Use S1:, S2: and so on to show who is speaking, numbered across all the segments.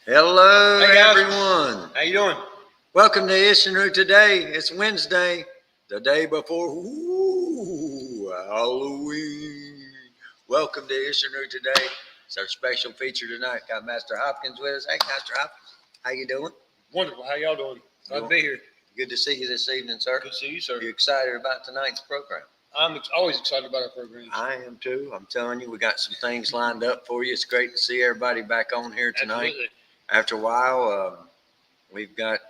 S1: Hello,
S2: Hey guys.
S1: everyone.
S2: How you doing?
S1: Welcome to Isshinryu Today. It's Wednesday, the day before Halloween. Welcome to Isshinryu Today. It's our special feature tonight. Got Master Hopkins with us. Hey, Master Hopkins, how you doing?
S2: Wonderful. How y'all doing? Glad to be here.
S1: Good to see you this evening, sir.
S2: Good to see you, sir.
S1: You excited about tonight's program?
S2: I'm always excited about our programs.
S1: I am too. I'm telling you, we got some things lined up for you. It's great to see everybody back on here tonight.
S2: Absolutely.
S1: After a while, we've got.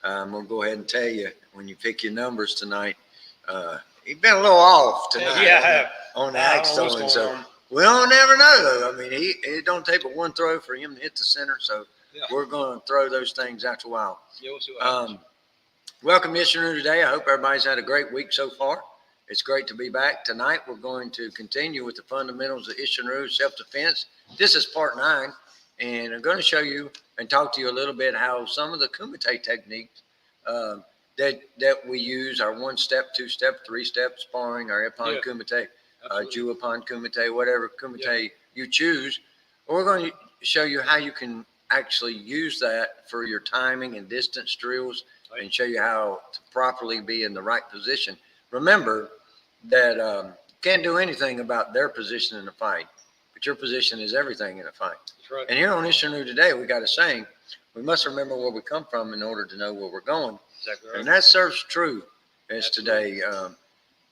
S1: I'm gonna go ahead and tell you when you pick your numbers tonight. You've been a little off tonight.
S2: Yeah, I have.
S1: On the
S2: I
S1: axe
S2: don't know what's
S1: throwing,
S2: going
S1: so
S2: on.
S1: we don't never know though. I mean, it don't take but one throw for him to hit the center. So
S2: Yeah.
S1: we're gonna throw those things after a while.
S2: Yeah, we'll see what happens.
S1: Welcome to Isshinryu Today. I hope everybody's had a great week so far. It's great to be back. Tonight we're going to continue with the fundamentals of Isshinryu self-defense. This is part 9, and I'm going to show you and talk to you a little bit how some of the kumite techniques that we use, our 1-step, 2-step, 3-step sparring, our Ippon kumite, Ju-Ippon kumite, whatever kumite you choose. We're going to show you how you can actually use that for your timing and distance drills, and show you how to properly be in the right position. Remember that you can't do anything about their position in a fight, but your position is everything in a fight.
S2: That's right.
S1: And here on Isshinryu Today, we got a saying: we must remember where we come from in order to know where we're going.
S2: Exactly right.
S1: And that serves true as
S2: Absolutely.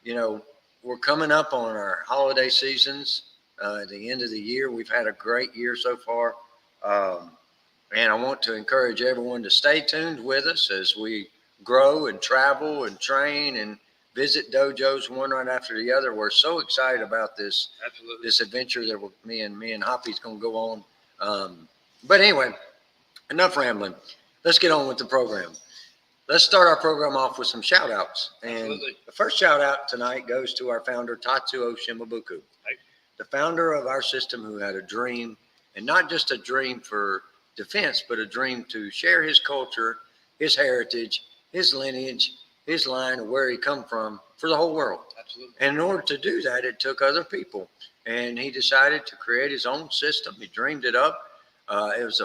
S1: today. We're coming up on our holiday seasons. At the end of the year, we've had a great year so far. And I want to encourage everyone to stay tuned with us as we grow and travel and train and visit dojos one right after the other. We're so excited about this adventure that me and Hoppy's going to go on. But anyway, enough rambling. Let's get on with the program. Let's start our program off with some shout outs. And the first shout out tonight goes to our founder, Tatsuo Shimabuku, the founder of our system, who had a dream, and not just a dream for defense, but a dream to share his culture, his heritage, his lineage, his line of where he come from for the whole world.
S2: Absolutely.
S1: And in order to do that, it took other people. And he decided to create his own system. He dreamed it up. It was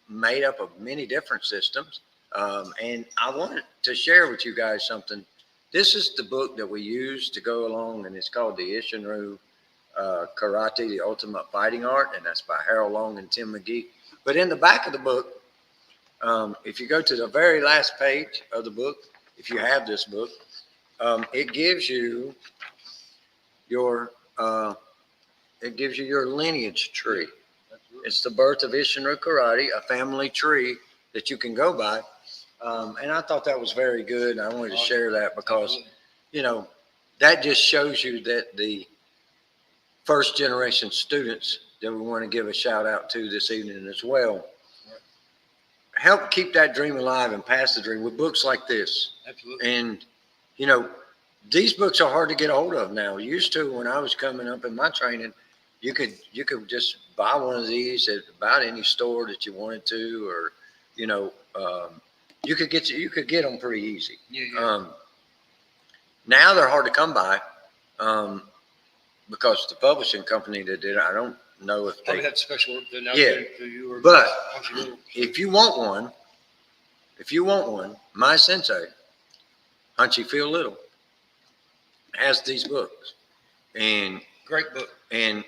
S1: made up of many different systems. And I wanted to share with you guys something. This is the book that we use to go along, and it's called the Isshinryu Karate, the Ultimate Fighting Art, and that's by Harold Long and Tim McGee. But in the back of the book, if you go to the very last page of the book, if you have this book, it gives you your lineage tree. It's the birth of Isshinryu Karate, a family tree that you can go by. And I thought that was very good. I wanted to share that because, that just shows you that the first generation students that we want to give a shout out to this evening as well help keep that dream alive and pass the dream with books like this.
S2: Absolutely.
S1: And, these books are hard to get a hold of now. Used to, when I was coming up in my training, you could just buy one of these at about any store that you wanted to, or, you could get them pretty easy.
S2: Yeah.
S1: Now they're hard to come by because the publishing company that did it, I don't know if
S2: Probably
S1: they.
S2: had special work done out
S1: Yeah.
S2: there to you.
S1: But if you want one, my sensei, Hunchy Feel Little, has these books. And
S2: Great book.
S1: And,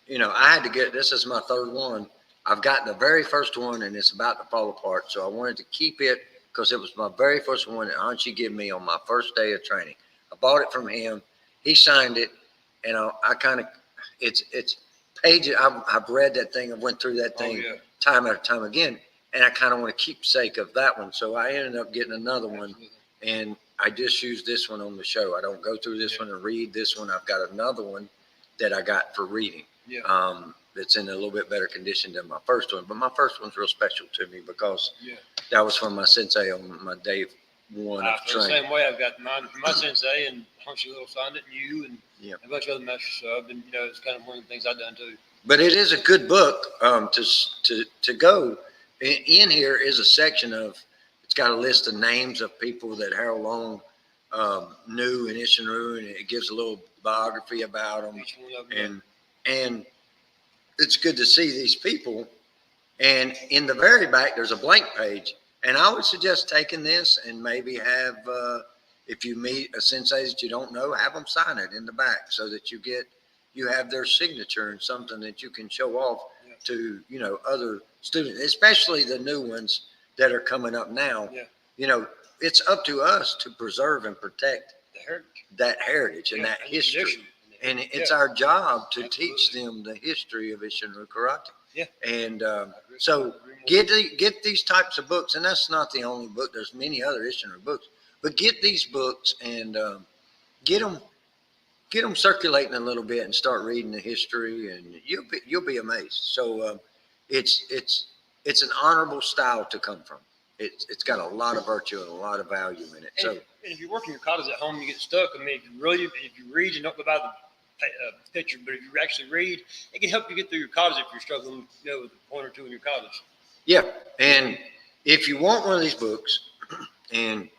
S1: I had to get, this is my third one. I've got the very first one and it's about to fall apart. So I wanted to keep it because it was my very first one that Anchi gave me on my first day of training. I bought it from him. He signed it. And I kind of, it's pages. I've read that thing. I went through that thing time after time again. And I kind of want to keep sake of that one. So I ended up getting another one. And I just use this one on the show. I don't go through this one and read this one. I've got another one that I got for reading. That's in a little bit better condition than my first one. But my first one's real special to me because that was from my sensei on my day one of training.
S2: The same way. I've got my sensei and Hunchy Little signed it, and you and a bunch of other masters. So I've been, it's kind of one of the things I've done too.
S1: But it is a good book to go. In here is a section of, it's got a list of names of people that Harold Long knew in Isshinryu, and it gives a little biography about them. And it's good to see these people And in the very back, there's a blank page. And I would suggest taking this and maybe have, if you meet a sensei that you don't know, have them sign it in the back so that you have their signature and something that you can show off to, other students, especially the new ones that are coming up now. It's up to us to preserve and protect that heritage and that history. And it's our job to teach them the history of Isshinryu karate. And so get these types of books, and that's not the only book. There's many other Isshinryu books, but get these books and get them circulating a little bit and start reading the history, and you'll be amazed. So it's an honorable style to come from. It's got a lot of virtue and a lot of value in it. And
S2: if you're working your katas at home, you get stuck. I mean, if you read and don't go by the picture, but if you actually read, it can help you get through your katas if you're struggling, with a point or two in your katas.
S1: Yeah, and if you want one of these books and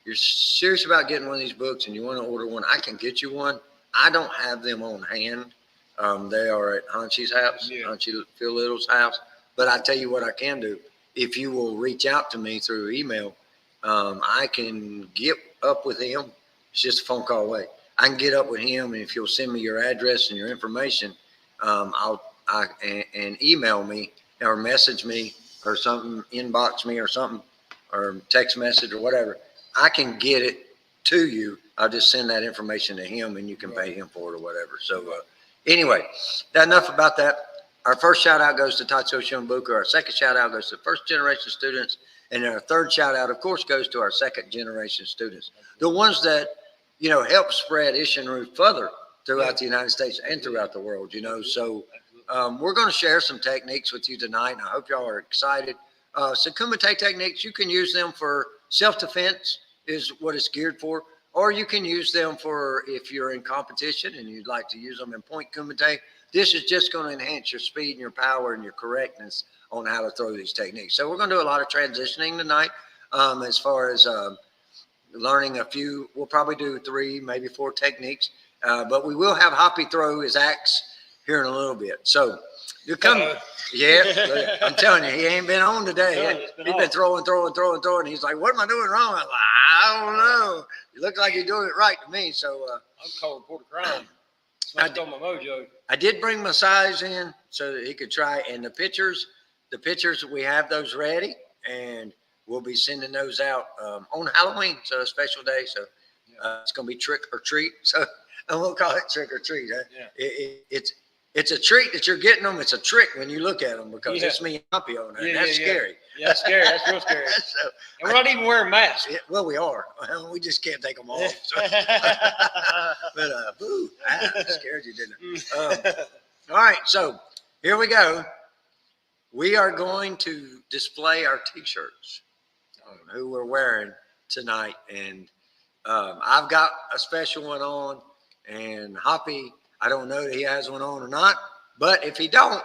S1: you're serious about getting one of these books and you want to order one, I can get you one. I don't have them on hand. They are at Hanshi's house, Hanshi Phil Little's house. But I tell you what I can do. If you will reach out to me through email, I can get up with him. It's just a phone call away. I can get up with him, and if you'll send me your address and your information, and email me or message me or something, inbox me or something, or text message or whatever, I can get it to you. I'll just send that information to him, and you can pay him for it or whatever. So anyway, enough about that. Our first shout out goes to Tatsuo Shimbuku. Our second shout out goes to first generation students. And our third shout out, of course, goes to our second generation students, the ones that, help spread Isshinryu further throughout the United States and throughout the world, So we're going to share some techniques with you tonight, and I hope y'all are excited. So Kumite techniques, you can use them for self-defense is what it's geared for, or you can use them for if you're in competition and you'd like to use them in point Kumite. This is just going to enhance your speed and your power and your correctness on how to throw these techniques. So we're going to do a lot of transitioning tonight as far as learning a few. We'll probably do 3, maybe 4 techniques, but we will have Hoppy throw his axe here in a little bit. So you come. I'm telling you, he ain't been on today. He's been throwing. He's like, what am I doing wrong? I'm like, I don't know. You look like you're doing it right to me. So
S2: I'm calling report a crime. I stole my mojo.
S1: I did bring my size in so that he could try. And the pictures, we have those ready, and we'll be sending those out on Halloween. So a special day. So it's going to be trick or treat. So we'll call it trick or treat. Huh? Yeah. It's a treat that you're getting them. It's a trick when you look at them because it's me and Hoppy on there. That's scary.
S2: Yeah, that's scary. That's real scary. So, and we're not even wearing masks.
S1: Well, we are. We just can't take them off. So. But, boo, I scared you, didn't I? All right, so here we go. We are going to display our T-shirts who we're wearing tonight. And I've got a special one on, and Hoppy, I don't know that he has one on or not, but if he don't,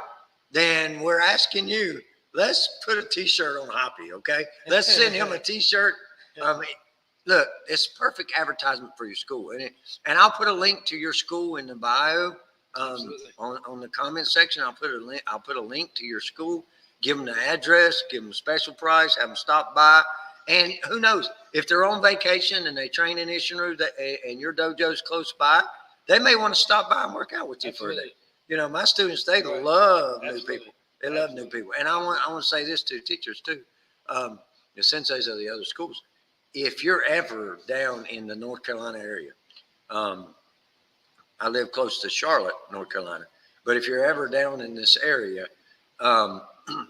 S1: then we're asking you, let's put a T-shirt on Hoppy, okay? Let's send him a T-shirt. Look, it's perfect advertisement for your school. And I'll put a link to your school in the bio on the comment section. I'll put a link to your school. Give them the address, give them a special price, have them stop by. And who knows, if they're on vacation and they train in Isshinryu and your dojo's close by, they may want to stop by and work out with you for a day. My students, they love new people. They love new people. And I want to say this to teachers too, the senseis of the other schools. If you're ever down in the North Carolina area, I live close to Charlotte, North Carolina, but if you're ever down in this area,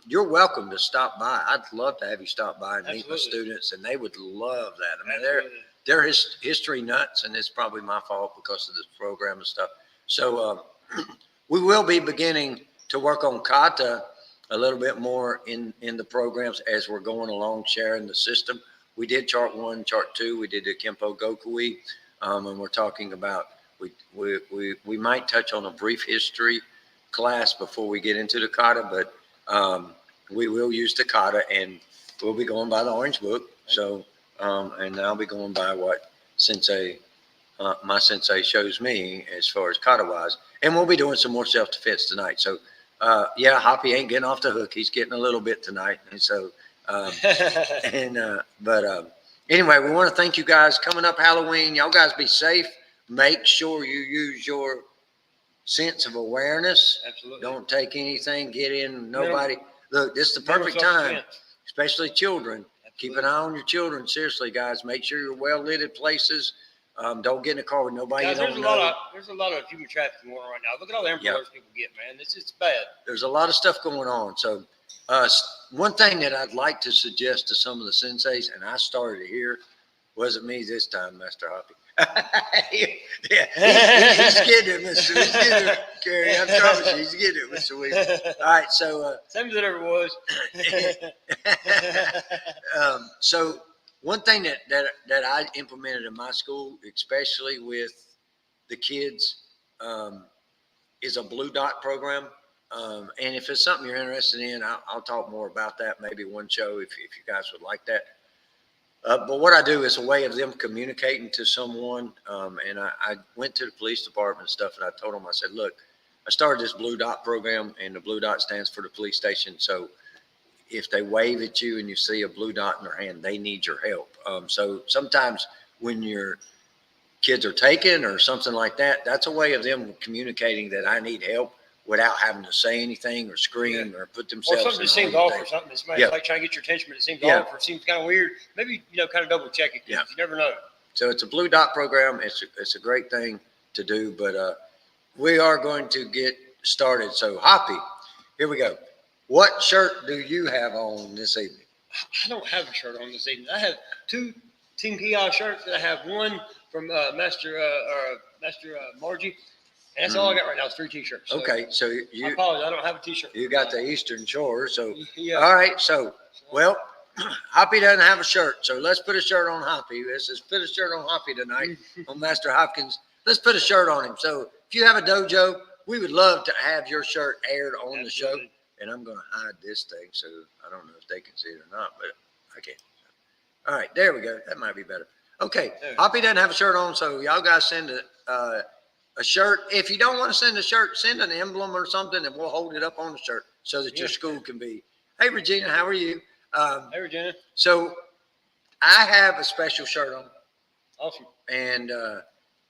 S1: you're welcome to stop by. I'd love to have you stop by and meet my students, and they would love that. I mean, they're history nuts, and it's probably my fault because of this program and stuff. So we will be beginning to work on kata a little bit more in the programs as we're going along, sharing the system. We did chart 1, chart 2. We did the Kempo Gokui, and we're talking about we might touch on a brief history class before we get into the kata, but we will use the kata, and we'll be going by the Orange Book. So, and I'll be going by what my sensei shows me as far as kata wise, and we'll be doing some more self-defense tonight. So Yeah, Hoppy ain't getting off the hook. He's getting a little bit tonight. And so, anyway, we want to thank you guys coming up Halloween. Y'all guys be safe. Make sure you use your sense of awareness.
S2: Absolutely.
S1: Don't take anything. Get in. Nobody. Look, this is the perfect time, especially children. Absolutely. Keep an eye on your children. Seriously, guys. Make sure you're well lit places. Don't get in a car with nobody
S2: Guys,
S1: you don't know.
S2: There's a lot of human trafficking going on right now. Look at all the alerts people get, man. It's bad.
S1: There's a lot of stuff going on. So one thing that I'd like to suggest to some of the senseis, and I started here, wasn't me this time, Master Hoppy. Yeah, he's getting it, Mr. He's getting it, Gary. I promise you, he's getting it, Mr. Weaver. All right, so
S2: same as it ever was.
S1: So one thing that I implemented in my school, especially with the kids, is a Blue Dot program. And if it's something you're interested in, I'll talk more about that maybe one show if you guys would like that. But what I do is a way of them communicating to someone. And I went to the police department and stuff, and I told them, I said, look, I started this Blue Dot program, and the Blue Dot stands for the police station. So if they wave at you and you see a blue dot in their hand, they need your help. So sometimes when your kids are taken or something like that, that's a way of them communicating that I need help without having to say anything or scream or put themselves in.
S2: Or something that seems off or something. It's like trying to get your attention, but it seems off or seems kind of weird. Maybe, kind of double check it. You never know.
S1: So it's a Blue Dot program. It's a great thing to do, but we are going to get started. So Hoppy, here we go. What shirt do you have on this evening?
S2: I don't have a shirt on this evening. I have two Team Kiosk shirts. I have one from Master Margie. And that's all I got right now. It's 3 T-shirts. So
S1: okay, so
S2: I apologize. I don't have a T-shirt.
S1: You got the Eastern Shore, so
S2: yeah.
S1: All right. So, well, Hoppy doesn't have a shirt, so let's put a shirt on Hoppy. This is put a shirt on Hoppy tonight on Master Hopkins. Let's put a shirt on him. So, if you have a dojo, we would love to have your shirt aired on the show. And I'm going to hide this thing, so I don't know if they can see it or not, but I can. All right, there we go. That might be better. Okay, Hoppy doesn't have a shirt on, so y'all guys send a shirt. If you don't want to send a shirt, send an emblem or something, and we'll hold it up on the shirt so that your school can be, hey, Regina, how are you?
S2: Hey, Regina.
S1: So I have a special shirt on.
S2: Awesome.
S1: And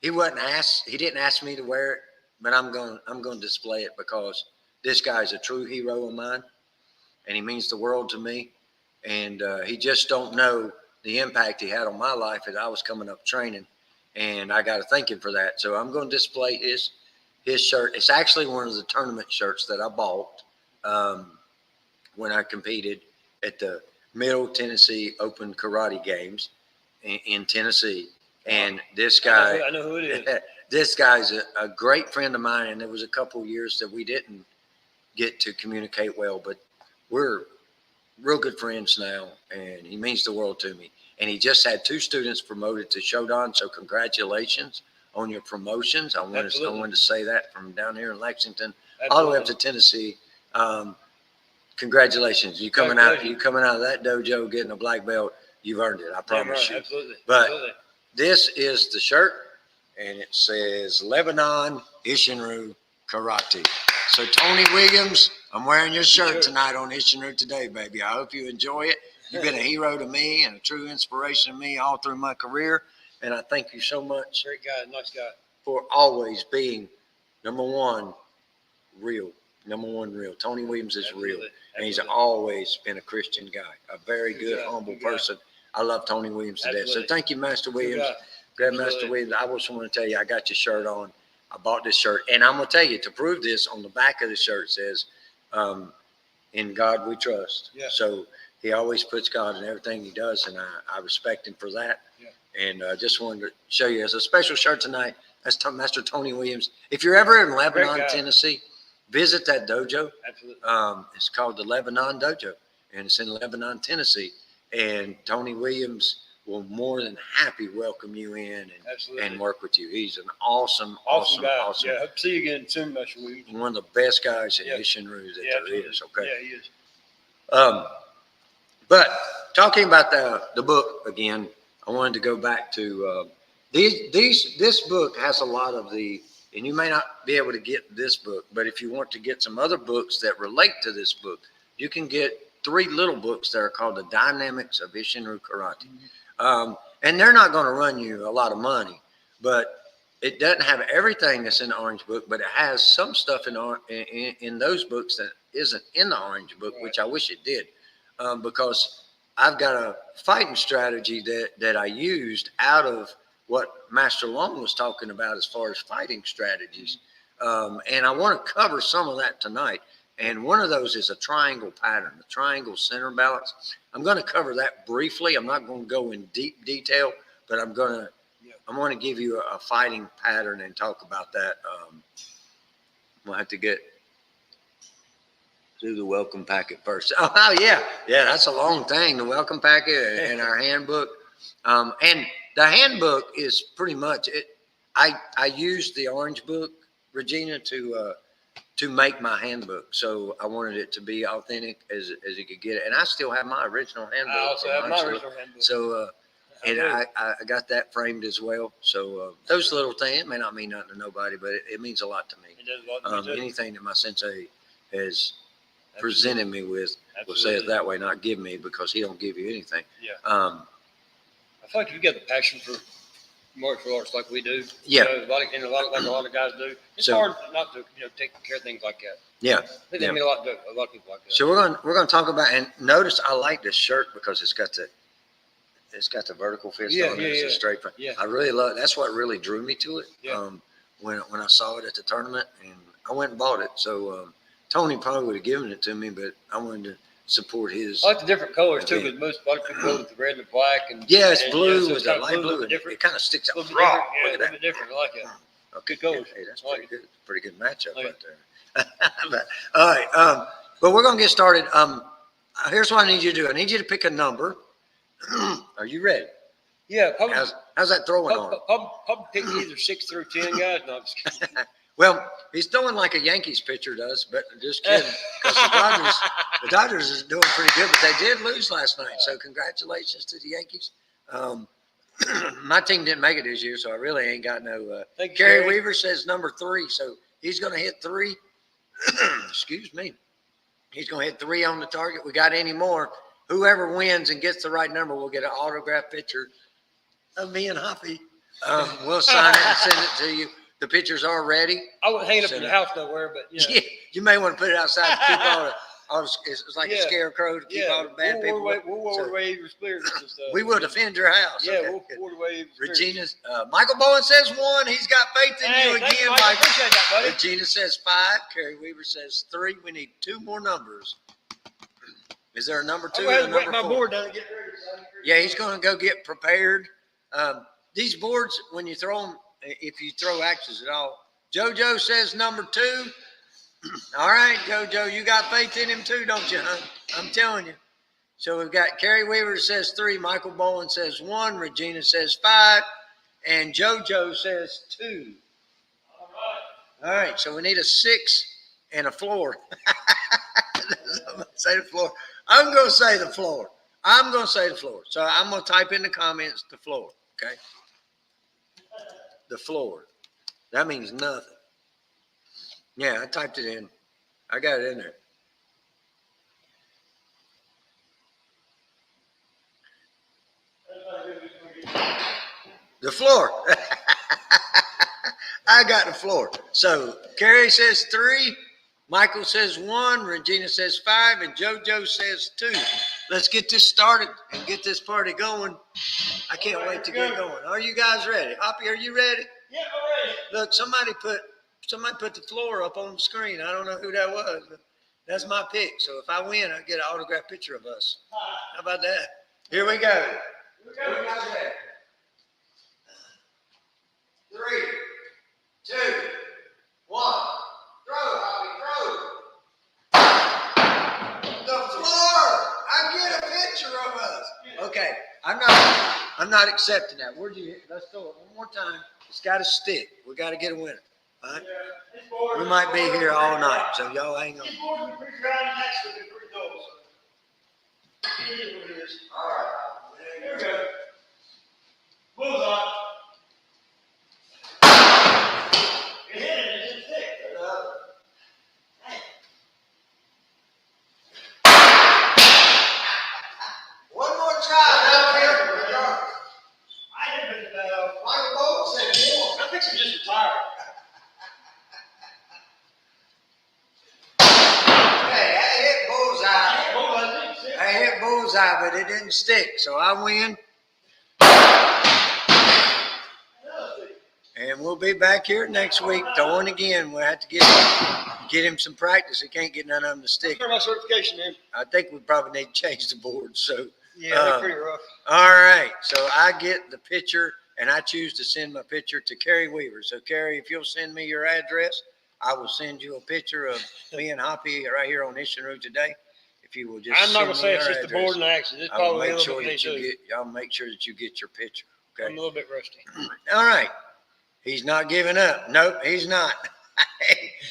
S1: he didn't ask me to wear it, but I'm going to display it because this guy's a true hero of mine, and he means the world to me. And he just don't know the impact he had on my life as I was coming up training, and I got to thank him for that. So I'm going to display his shirt. It's actually one of the tournament shirts that I bought when I competed at the Middle Tennessee Open Karate Games in Tennessee. And this guy,
S2: I know who it is.
S1: This guy's a great friend of mine, and there was a couple of years that we didn't get to communicate well, but we're real good friends now, and he means the world to me. And he just had 2 students promoted to Shodan, so congratulations on your promotions. I wanted to say that from down here in Lexington all the way up to Tennessee. Congratulations. You coming out of that dojo getting a black belt, you've earned it. I promise you.
S2: Absolutely.
S1: But this is the shirt, and it says Lebanon Isshinryu Karate. So Tony Williams, I'm wearing your shirt tonight on Isshinryu Today, baby. I hope you enjoy it. You've been a hero to me and a true inspiration to me all through my career. And I thank you so much.
S2: Great guy, nice guy.
S1: For always being number one real. Tony Williams is real. And he's always been a Christian guy, a very good, humble person. I love Tony Williams to death. So thank you, Master Williams. Grandmaster Williams, I just want to tell you, I got your shirt on. I bought this shirt, and I'm going to tell you, to prove this, on the back of the shirt says, in God we trust. Yeah. So he always puts God in everything he does, and I respect him for that. Yeah. And I just wanted to show you, as a special shirt tonight, that's Master Tony Williams. If you're ever in Lebanon, Tennessee, visit that dojo. Absolutely. It's called the Lebanon Dojo, and it's in Lebanon, Tennessee. And Tony Williams will more than happy welcome you in and work with you. He's an awesome guy.
S2: Yeah, hope to see you again soon, Master Williams.
S1: One of the best guys in Isshinryu that there is. Okay.
S2: Yeah, he is.
S1: But talking about the book again, I wanted to go back to this book has a lot of the and you may not be able to get this book, but if you want to get some other books that relate to this book, you can get 3 little books that are called The Dynamics of Isshinryu Karate. And they're not going to run you a lot of money, but it doesn't have everything that's in the orange book, but it has some stuff in those books that isn't in the orange book, which I wish it did, because I've got a fighting strategy that I used out of what Master Long was talking about as far as fighting strategies. And I want to cover some of that tonight. And one of those is a triangle pattern, the triangle center balance. I'm going to cover that briefly. I'm not going to go in deep detail, but I'm going to give you a fighting pattern and talk about that. We'll have to get through the welcome packet first. Oh yeah, that's a long thing. The welcome packet and our handbook, and the handbook is pretty much it. I used the orange book, Regina, to make my handbook. So I wanted it to be authentic as you could get it. And I still have my original handbook.
S2: I also have my original handbook.
S1: So, and I got that framed as well. So those little things, it may not mean nothing to nobody, but it means a lot to me.
S2: It does a lot to me too.
S1: Anything that my sensei has presented me with, we'll say it that way, not give me, because he don't give you anything.
S2: Yeah. I feel like you get the passion for martial arts like we do.
S1: Yeah.
S2: A lot of guys do. It's
S1: So,
S2: hard not to take care of things like that.
S1: Yeah.
S2: I think they mean a lot to a lot of people like that.
S1: So we're going to talk about, and notice I like this shirt because it's got the vertical fist on it. It's a straight front.
S2: Yeah.
S1: I really love it. That's what really drew me to it.
S2: Yeah.
S1: When I saw it at the tournament, and I went and bought it. So Tony probably would have given it to me, but I wanted to support his.
S2: I like the different colors too, because a lot of people go with the red and the black. And
S1: it's blue
S2: so
S1: with the light blue.
S2: Different.
S1: It kind of sticks out.
S2: A little
S1: Raw.
S2: bit different. Different. I like it.
S1: Okay,
S2: Good colors.
S1: Hey, that's pretty good. Pretty good matchup
S2: Like
S1: right there. But, all right, but we're gonna get started. Here's what I need you to do. I need you to pick a number. Are you ready?
S2: Yeah. Probably,
S1: how's that throwing on?
S2: Probably pick either 6 through 10, guys. No, I'm just kidding.
S1: Well, he's throwing like a Yankees pitcher does, but just kidding. Because the Dodgers is doing pretty good, but they did lose last night. So congratulations to the Yankees. My team didn't make it this year, so I really ain't got no. Kerry Weaver says number 3, so he's going to hit 3. Excuse me. He's going to hit 3 on the target. We got any more? Whoever wins and gets the right number will get an autographed picture of me and Hoppy. We'll sign it and send it to you. The pictures are ready.
S2: I wouldn't hang it up in the house nowhere, but
S1: yeah, you may want to put it outside to keep all the it's like a scarecrow to keep all the bad people.
S2: We'll away spirits and stuff.
S1: We will defend your house.
S2: Yeah,
S1: okay,
S2: we'll ward away spirits.
S1: Regina's Michael Bowen says 1. He's got faith in you again,
S2: you,
S1: Michael.
S2: Appreciate that, buddy.
S1: Regina says 5. Carrie Weaver says 3. We need 2 more numbers. Is there a number 2 and a number 4?
S2: My board down and get ready.
S1: Yeah, he's going to go get prepared. These boards, when you throw them, if you throw axes at all, JoJo says number 2. All right, JoJo, you got faith in him too, don't you, huh? I'm telling you. So we've got Kerry Weaver says 3, Michael Bowen says 1, Regina says 5, and JoJo says 2. All right, so we need a 6 and a floor. Say the floor. I'm going to say the floor. So I'm going to type in the comments the floor, okay? The floor. That means nothing. Yeah, I typed it in. I got it in there. The floor. I got the floor. So Carrie says 3, Michael says 1, Regina says 5, and JoJo says 2. Let's get this started and get this party going. I can't wait to get going. Are you guys ready? Hoppy, are you ready?
S2: Yeah, I'm ready.
S1: Look, somebody put the floor up on the screen. I don't know who that was, but that's my pick. So if I win, I get an autographed picture of us. How about that? Here we go. 3, 2, 1. Throw, Hoppy, throw. The floor. I get a picture of us. Okay, I'm not accepting that. Where'd you hit? Let's throw it one more time. It's got to stick. We got to get a winner. All right? We might be here all night, so y'all hang on. All right. Here we go. Bullseye. It hit. bullseye, but it didn't stick. So I win. And we'll be back here next week throwing again. We'll have to get him some practice. He can't get none of them to stick.
S2: For my certification, man.
S1: I think we probably need to change the board. So
S2: Yeah, they're pretty rough.
S1: all right. So I get the picture, and I choose to send my picture to Carrie Weaver. So Carrie, if you'll send me your address, I will send you a picture of me and Hoppy right here on Isshinryu Today. If you will just
S2: I'm not
S1: send
S2: gonna
S1: me
S2: say
S1: your
S2: it's just the
S1: address,
S2: board and action. It's
S1: I will
S2: probably a
S1: make
S2: little
S1: sure
S2: bit
S1: that you
S2: too.
S1: get. I'll make sure that you get your picture.
S2: I'm
S1: Okay.
S2: a little bit rusty.
S1: All right. He's not giving up. Nope, he's not.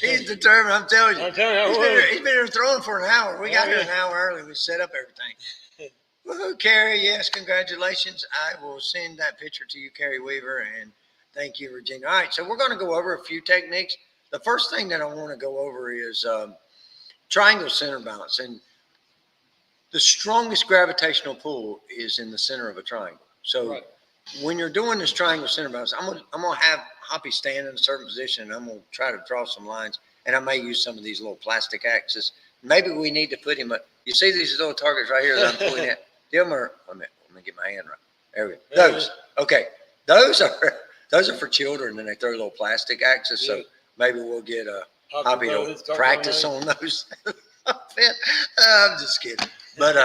S1: He's determined. I'm telling you.
S2: I'm telling you,
S1: He's been here throwing for an hour. We got here an hour early. We set up everything. Woohoo, Carrie. Yes, congratulations. I will send that picture to you, Carrie Weaver, and thank you, Regina. All right, so we're going to go over a few techniques. The first thing that I want to go over is triangle center balance. And the strongest gravitational pull is in the center of a triangle. So
S2: Right.
S1: when you're doing this triangle center balance, I'm gonna have Hoppy stand in a certain position, and I'm gonna try to draw some lines, and I may use some of these little plastic axes. Maybe we need to put him up. You see these little targets right here that I'm pointing at? Them are. Let me get my hand right. There we go. Those. Okay. Those are for children, and they throw little plastic axes. So maybe we'll get Hoppy to practice on those. I'm just kidding. But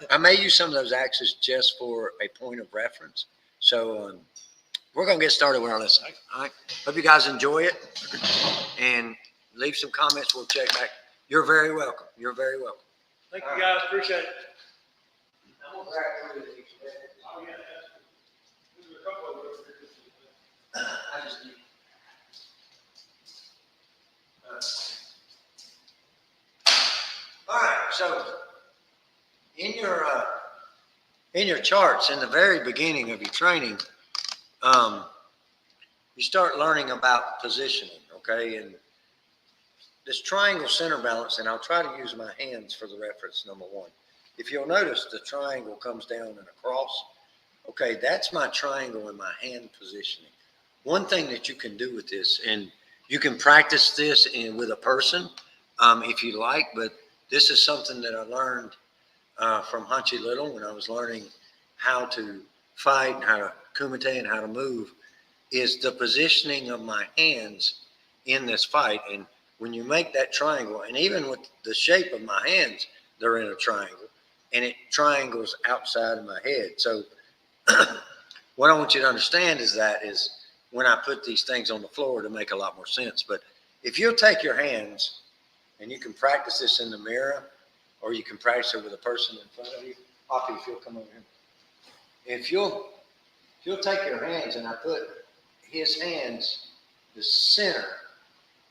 S1: I may use some of those axes just for a point of reference. So we're going to get started with our lesson. All right. Hope you guys enjoy it. And leave some comments. We'll check back. You're very welcome. You're very welcome.
S2: Thank you, guys. Appreciate it.
S1: I'm going to grab 3 of these.
S2: Oh, yeah. There's a couple of those.
S1: I just need. All right. So in your charts, in the very beginning of your training, you start learning about positioning, okay? And this triangle center balance, and I'll try to use my hands for the reference, number one. If you'll notice, the triangle comes down and across. Okay, that's my triangle in my hand positioning. One thing that you can do with this, and you can practice this with a person if you like, but this is something that I learned from Hachi Little when I was learning how to fight and how to kumite and how to move, is the positioning of my hands in this fight. And when you make that triangle, and even with the shape of my hands, they're in a triangle, and it triangles outside of my head. So what I want you to understand is when I put these things on the floor to make a lot more sense. But if you'll take your hands, and you can practice this in the mirror, or you can practice it with a person in front of you. Hoppy, if you'll come over here. If you'll take your hands, and I put his hands, the center,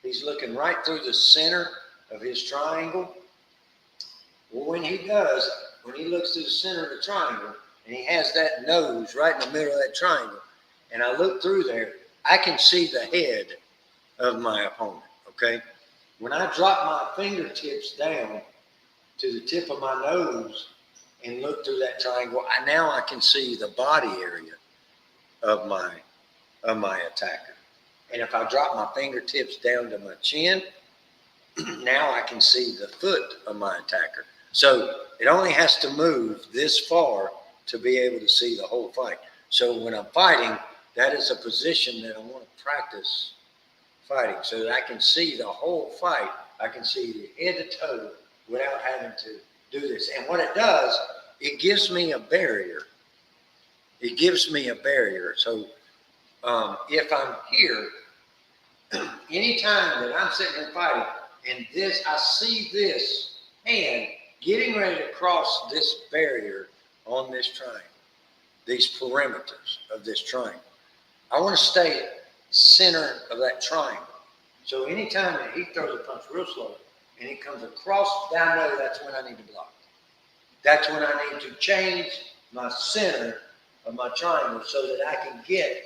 S1: he's looking right through the center of his triangle. Well, when he looks through the center of the triangle, and he has that nose right in the middle of that triangle, and I look through there, I can see the head of my opponent, okay? When I drop my fingertips down to the tip of my nose and look through that triangle, now I can see the body area of my attacker. And if I drop my fingertips down to my chin, now I can see the foot of my attacker. So it only has to move this far to be able to see the whole fight. So when I'm fighting, that is a position that I want to practice fighting, so that I can see the whole fight. I can see the head to toe without having to do this. And what it does, it gives me a barrier. It gives me a barrier. So if I'm here, anytime that I'm sitting here fighting, and I see this hand getting ready to cross this barrier on this triangle, these perimeters of this triangle, I want to stay at the center of that triangle. So anytime that he throws a punch real slow and it comes across, I know that's when I need to block. That's when I need to change my center of my triangle so that I can get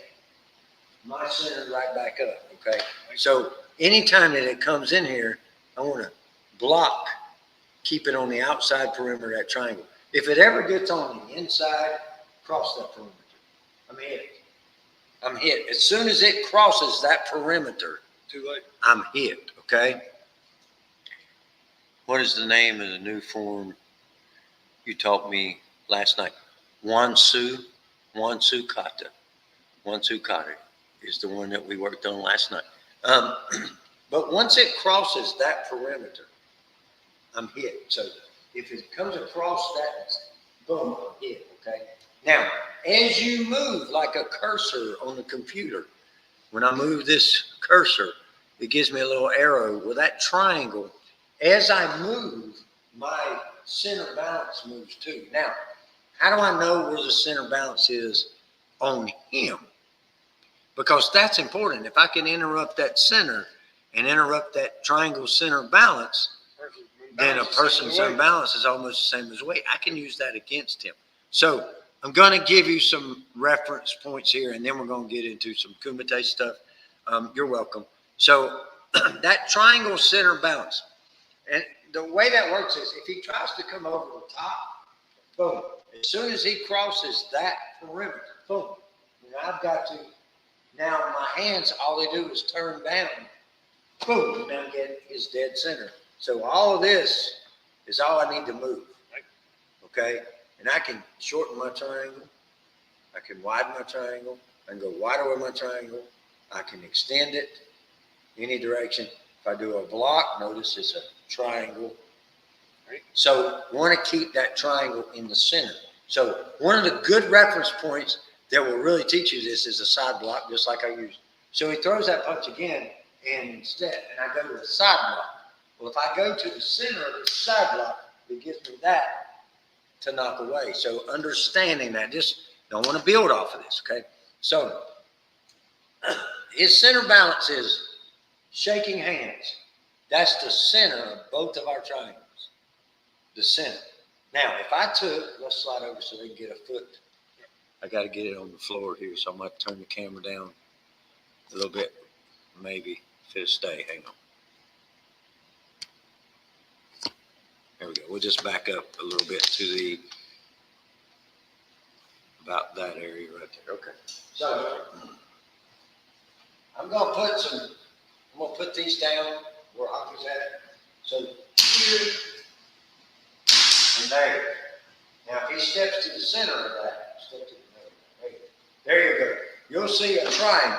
S1: my center right back up, okay? So anytime that it comes in here, I want to block, keep it on the outside perimeter of that triangle. If it ever gets on the inside, cross that perimeter. I'm hit. As soon as it crosses that perimeter,
S2: Too late.
S1: I'm hit, okay? What is the name of the new form you taught me last night. Wansu Kata. Wansu Kata is the one that we worked on last night. But once it crosses that perimeter, I'm hit. So if it comes across that, boom, I'm hit, okay? Now, as you move like a cursor on the computer, when I move this cursor, it gives me a little arrow. Well, that triangle, as I move, my center balance moves too. Now, how do I know where the center balance is on him? Because that's important. If I can interrupt that center and interrupt that triangle center balance, then a person's balance is almost the same as weight. I can use that against him. So I'm going to give you some reference points here, and then we're going to get into some Kumite stuff. You're welcome. So that triangle center balance, and the way that works is if he tries to come over the top, boom, as soon as he crosses that perimeter, boom, and I've got to, now my hands, all they do is turn down, boom, and now get his dead center. So all of this is all I need to move, okay? And I can shorten my triangle. I can widen my triangle. I can go wider with my triangle. I can extend it any direction. If I do a block, notice it's a triangle. Right? So we want to keep that triangle in the center. So one of the good reference points that will really teach you this is a side block, just like I used. So he throws that punch again, and instead, and I go to the side block. Well, if I go to the center of the side block, it gives me that to knock away. So understanding that, just don't want to build off of this, okay? So his center balance is shaking hands. That's the center of both of our triangles, the center. Now, if I took, let's slide over so they can get a foot. I got to get it on the floor here, so I'm going to turn the camera down a little bit, maybe if it'll stay. Hang on. There we go. We'll just back up a little bit to about that area right there. Okay. So I'm going to put these down where Hoppy's at. So here and there. Now, if he steps to the center of that, step to the middle. There you go. You'll see a triangle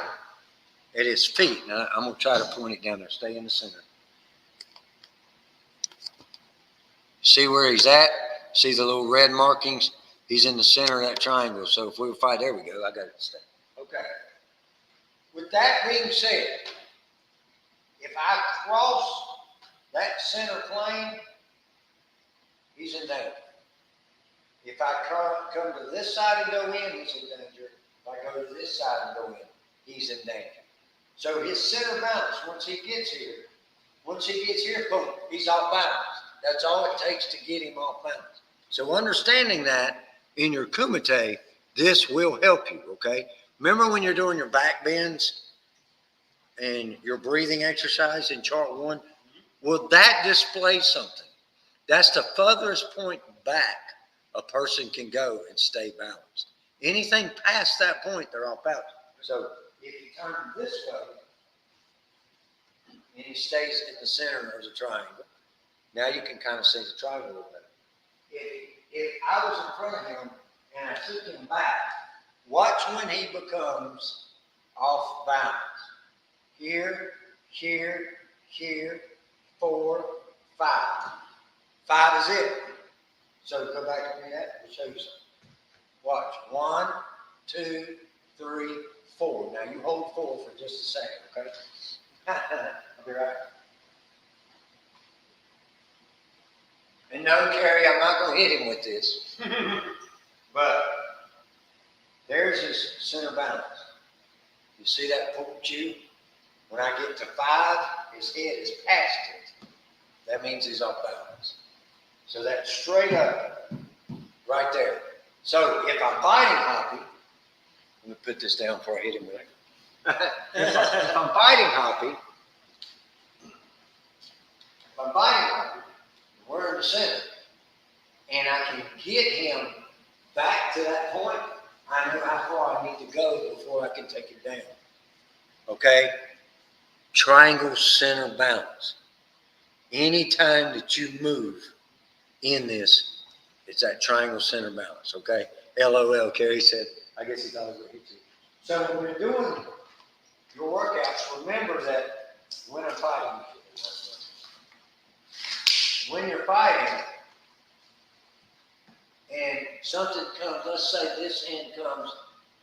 S1: at his feet. Now, I'm going to try to point it down there. Stay in the center. See where he's at? See the little red markings? He's in the center of that triangle. So if we fight, there we go. I got it. Stay. Okay. With that being said, if I cross that center plane, he's in danger. If I come to this side and go in, he's in danger. If I go to this side and go in, he's in danger. So his center balance, once he gets here, boom, he's off balance. That's all it takes to get him off balance. So understanding that in your kumite, this will help you, okay? Remember when you're doing your back bends and your breathing exercise in chart 1? Well, that displays something. That's the furthest point back a person can go and stay balanced. Anything past that point, they're off balance. So if you turn this way and he stays in the center of the triangle, now you can kind of see the triangle a little better. If I was in front of him and I took him back, watch when he becomes off balance. Here, 4, 5. 5 is it. So go back to me that. We'll show you something. Watch. 1, 2, 3, 4. Now you hold 4 for just a second, okay? I'll be right. And no, Kerry, I'm not going to hit him with this. But there's his center balance. You see that pork chew? When I get to 5, his head is past it. That means he's off balance. So that's straight up right there. So if I'm fighting Hoppy, let me put this down before I hit him with it. If I'm fighting Hoppy, we're in the center, and I can get him back to that point, I know how far I need to go before I can take it down. Okay? Triangle center balance. Anytime that you move in this, It's that triangle center balance, okay? LOL, Kerry said. I guess he's always going to hit you. So when you're doing your workouts, remember that when I'm fighting, when you're fighting, and something comes, let's say this hand comes,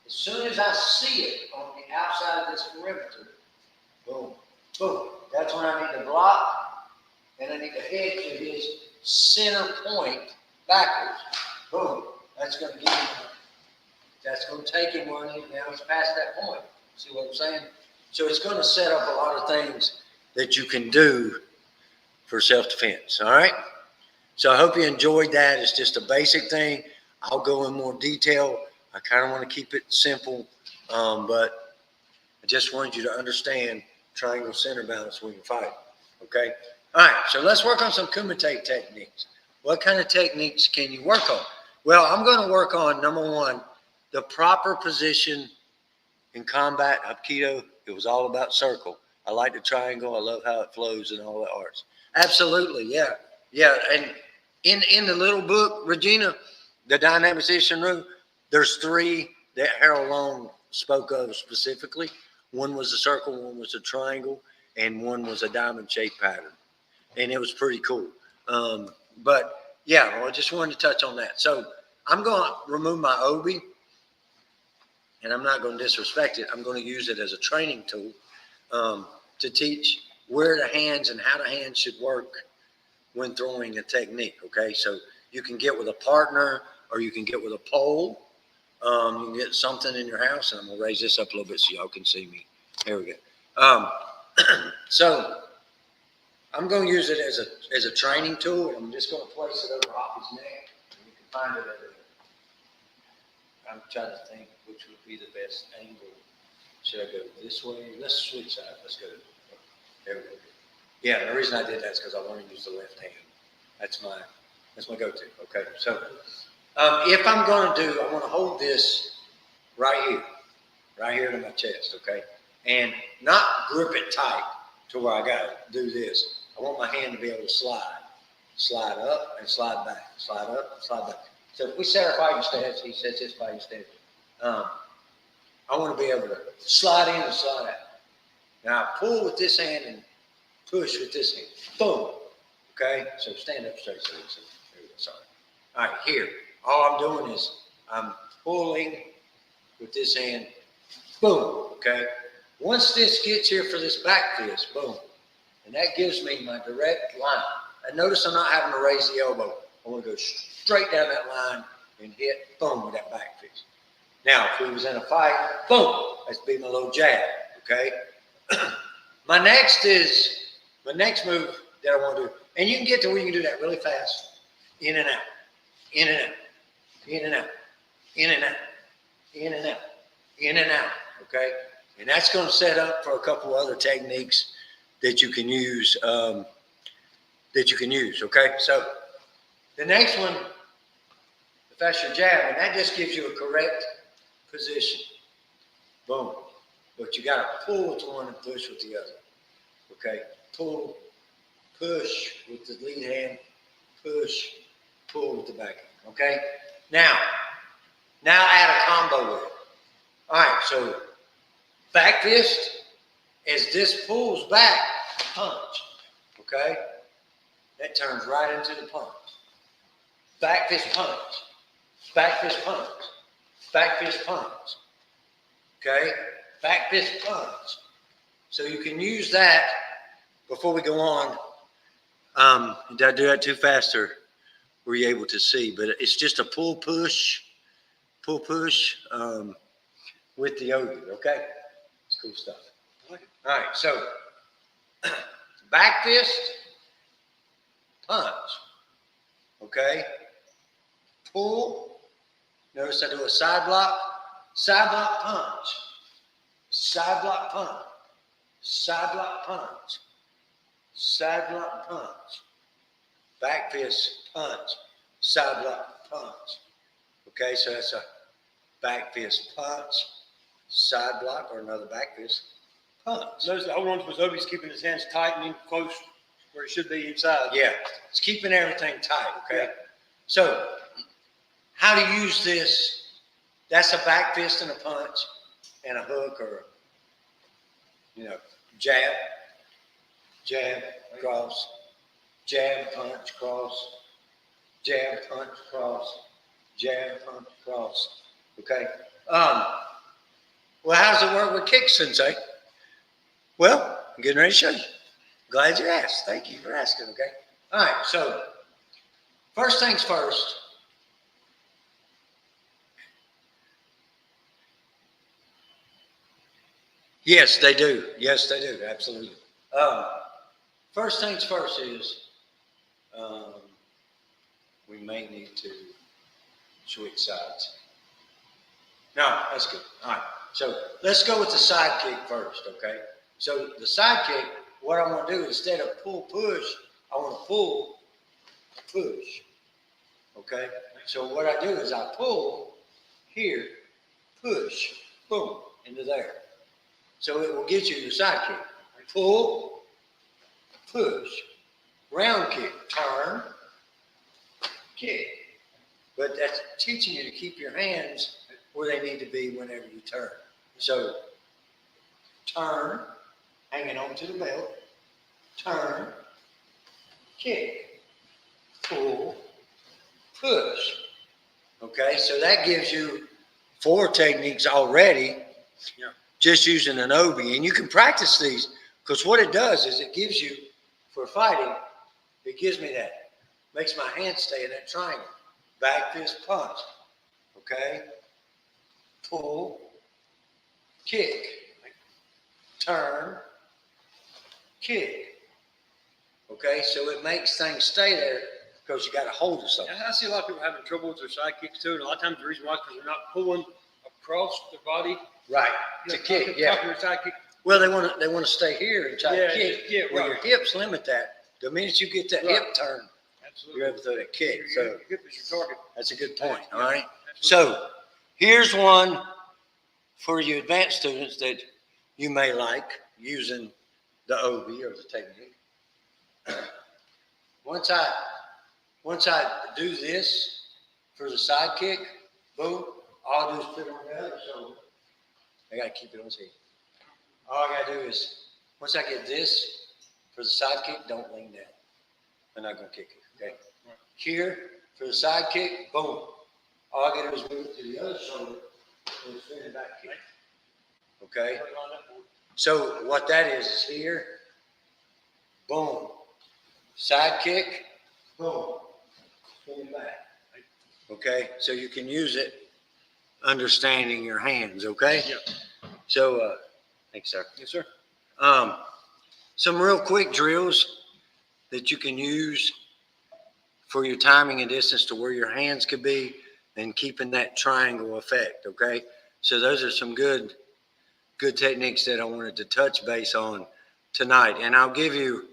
S1: as soon as I see it on the outside of this perimeter, boom, boom, that's when I need to block, and I need to head to his center point backwards. Boom, that's going to give him, that's going to take him where now he's past that point. See what I'm saying? So it's going to set up a lot of things that you can do for self-defense, all right? So I hope you enjoyed that. It's just a basic thing. I'll go in more detail. I kind of want to keep it simple, but I just wanted you to understand triangle center balance when you fight, okay? All right, so let's work on some kumite techniques. What kind of techniques can you work on? Well, I'm going to work on, number one, the proper position in combat. Aikido, it was all about circle. I like the triangle. I love how it flows and all the arts. Absolutely, yeah. Yeah, and in the little book, Regina, The Dynamics Isshinryu, there's 3 that Harold Long spoke of specifically. One was a circle, one was a triangle, and one was a diamond-shaped pattern. And it was pretty cool. But, yeah, well, I just wanted to touch on that. So I'm going to remove my obi, and I'm not going to disrespect it. I'm going to use it as a training tool to teach where the hands and how the hands should work when throwing a technique, okay? So you can get with a partner or you can get with a pole. You can get something in your house, and I'm going to raise this up a little bit so y'all can see me. There we go. So I'm going to use it as a training tool, and I'm just going to place it over Hoppy's neck. And you can find it I'm trying to think which would be the best angle. Should I go this way? Let's switch sides. Let's go. There we go. Yeah, the reason I did that is because I want to use the left hand. That's my go-to. Okay, so if I'm going to do, I want to hold this right here to my chest. Okay, and not grip it tight to where I got to do this. I want my hand to be able to slide up and slide back, slide up, and slide back. So if we set our fighting stance, he sets his fighting stance. I want to be able to slide in and slide out. Now I pull with this hand and push with this hand. Boom. Okay? So stand up straight. So there we go. Sorry. All right, here. All I'm doing is I'm pulling with this hand. Boom. Okay? Once this gets here for this back fist, boom. And that gives me my direct line. And notice I'm not having to raise the elbow. I want to go straight down that line and hit, boom, with that back fist. Now, if we was in a fight, boom, that's be my little jab, okay? My next move that I want to do, and you can get to where you can do that really fast, in and out, in and out, in and out, in and out, in and out, in and out, okay? And that's going to set up for a couple other techniques that you can use, okay? So the next one, if that's your jab, and that just gives you a correct position. Boom. But you got to pull with one and push with the other. Okay? Pull, push with the lead hand, push, pull with the back hand. Okay? Now add a combo with it. All right, so back fist, as this pulls back, punch. Okay? That turns right into the punch. Back fist punch. Back fist punch. Back fist punch. Okay? Back fist punch. So you can use that before we go on. Did I do that too fast, or were you able to see? But it's just a pull push with the obi, okay? It's cool stuff. All right, so back fist, punch, okay? Pull. Notice I do a side block punch, side block punch, side block punch, side block punch, back fist punch, side block punch. Okay, so that's a back fist punch, side block, or another back fist punch.
S2: Notice that hold on to his obi, he's keeping his hands tight and in close where it should be inside.
S1: Yeah, it's keeping everything tight, okay?
S2: Yeah.
S1: So how to use this. That's a back fist and a punch and a hook or, jab, cross, jab, punch, cross, jab, punch, cross, jab, punch, cross. Okay. Well, how does it work with kicks, Sensei? Well, I'm getting ready to show you. Glad you asked. Thank you for asking, okay? All right, so first things first. Yes, they do. Yes, they do. Absolutely. First things first is we may need to switch sides. No, that's good. All right. So let's go with the side kick first, okay? So the side kick, what I want to do instead of pull, push, I want to pull, push, okay? So what I do is I pull here, push, boom, into there. So it will get you your side kick. Pull, push, round kick, turn, kick. But that's teaching you to keep your hands where they need to be whenever you turn. So turn, hanging on to the belt, turn, kick, pull, push. Okay, so that gives you 4 techniques already, just using an obi. And you can practice these, because what it does is it gives you, for fighting, it gives me that, makes my hand stay in that triangle. Back fist punch, okay? Pull, kick, turn, kick. Okay, so it makes things stay there because you got a hold of something.
S2: I see a lot of people having trouble with their side kicks too, and a lot of times the reason why is because they're not pulling across their body.
S1: Right, to kick, yeah.
S2: Side kick.
S1: Well, they want to stay here and try to kick.
S2: Yeah,
S1: well, your hips limit that. The minute you get that hip turn,
S2: absolutely,
S1: you're able to throw that kick. So
S2: your hip is your target.
S1: That's a good point. All right.
S2: Absolutely.
S1: So here's one for you advanced students that you may like using the OB or the technique. Once I do this for the side kick, boom, all I do is put it on the other shoulder. I got to keep it on his head. All I got to do is, once I get this for the side kick, don't lean down. I'm not going to kick it, okay? Here, for the side kick, boom. All I got to do is move it to the other shoulder and spin it back kick. Okay? So what that is here, boom. Side kick, boom. Spin it back. Okay? So you can use it understanding your hands, okay?
S2: Yeah.
S1: So, thanks, sir.
S2: Yes, sir.
S1: Some real quick drills that you can use for your timing and distance to where your hands could be and keeping that triangle effect, okay? So those are some good techniques that I wanted to touch base on tonight. And I'll give you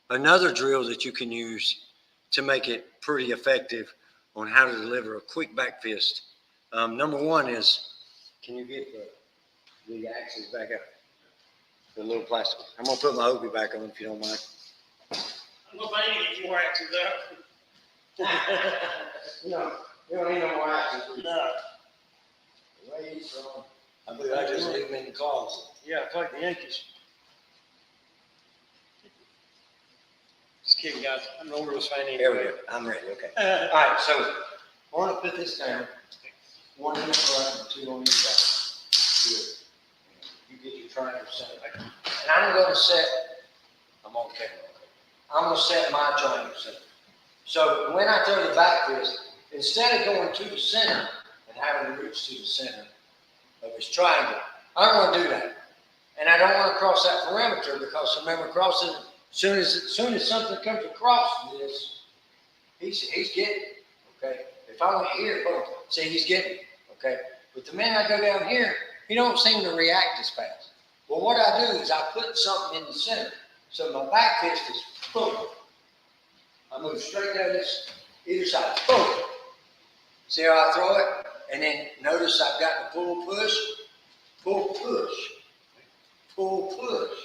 S1: another drill that you can use to make it pretty effective on how to deliver a quick back fist. Number one is, can you get the axes back up? The little plastic. I'm going to put my Obi back on if you don't mind.
S2: I'm going to get more axes out.
S1: No, you don't need no more axes.
S2: No.
S1: Where he's from, I believe I just leave them in the closet.
S2: Yeah, it's like the Yankees. Just kidding, guys. I'm the Orioles fan anyway.
S1: There we go. I'm ready. Okay. All right. So I want to put this down. 1 in the front and 2 on each side. Good. You get your triangle set. And I'm going to set. I'm on camera. I'm going to set my triangle center. So when I throw the back fist, instead of going to the center and having to reach to the center of his triangle, I don't want to do that. And I don't want to cross that perimeter because remember, crossing, as soon as something comes across this, he's getting it. Okay. If I went here, boom, see, he's getting it. Okay. But the minute I go down here, he don't seem to react as fast. Well, what I do is I put something in the center. So my back fist is boom. I move straight down this either side. Boom. See how I throw it? And then notice I've got the pull, push, pull, push, pull, push.